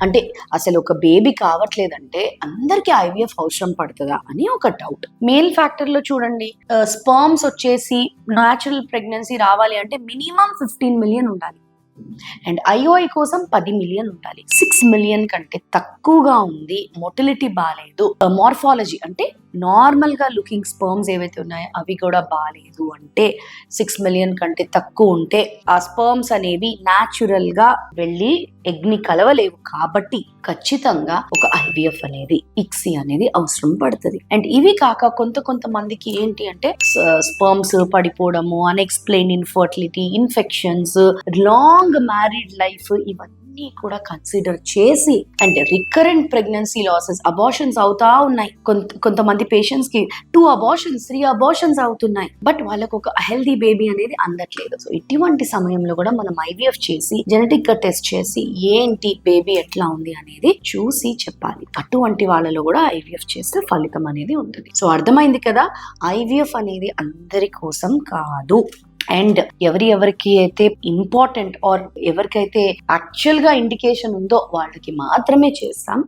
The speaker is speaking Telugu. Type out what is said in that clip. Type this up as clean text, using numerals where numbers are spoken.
అంటే అసలు ఒక బేబీ కావట్లేదంటే అందరికి ఐవీఎఫ్ అవసరం పడుతుందా అని ఒక డౌట్. మేల్ ఫ్యాక్టర్ లో చూడండి, స్పర్మ్స్ వచ్చేసి న్యాచురల్ ప్రెగ్నెన్సీ రావాలి అంటే మినిమం 15 మిలియన్ ఉండాలి. అండ్ ఐఓఐ కోసం 10 మిలియన్ ఉండాలి. 6 మిలియన్ కంటే తక్కువగా ఉంది, మొటిలిటీ బాగాలేదు, మార్ఫాలజీ అంటే నార్మల్ గా లుకింగ్ స్పర్మ్స్ ఏవైతే ఉన్నాయో అవి కూడా బాగాలేదు అంటే 6 మిలియన్ కంటే తక్కువ ఉంటే ఆ స్పర్మ్స్ అనేవి న్యాచురల్ గా వెళ్ళి ఎగ్ ని కలవలేవు. కాబట్టి ఖచ్చితంగా ఒక ఐవీఎఫ్ అనేది, ఇక్సీ అనేది అవసరం పడుతుంది. అండ్ ఇవి కాక కొంతమందికి ఏంటి అంటే స్పర్మ్స్ పడిపోవడము, unexplained infertility, infections, long married life, ఇవన్నీ కూడా కన్సిడర్ చేసి and recurrent pregnancy losses, abortions అవుతా ఉన్నాయి. కొంతమంది పేషెంట్స్ కి 2 అబార్షన్స్ 3 అబార్షన్స్ అవుతున్నాయి, బట్ వాళ్ళకు ఒక హెల్దీ బేబీ అనేది అందట్లేదు. సో ఇటువంటి సమయంలో కూడా మనం ఐవీఎఫ్ చేసి జెనెటిక్ గా టెస్ట్ చేసి ఏంటి బేబీ ఎట్లా ఉంది అనేది చూసి చెప్పాలి. అటువంటి వాళ్ళలో కూడా ఐవీఎఫ్ చేస్తే ఫలితం అనేది ఉంటుంది. సో అర్థమైంది కదా, ఐవీఎఫ్ అనేది అందరి కోసం కాదు. అండ్ ఎవరికి అయితే ఇంపార్టెంట్ ఆర్ ఎవరికైతే యాక్చువల్ గా ఇండికేషన్ ఉందో వాళ్ళకి మాత్రమే చేస్తాం.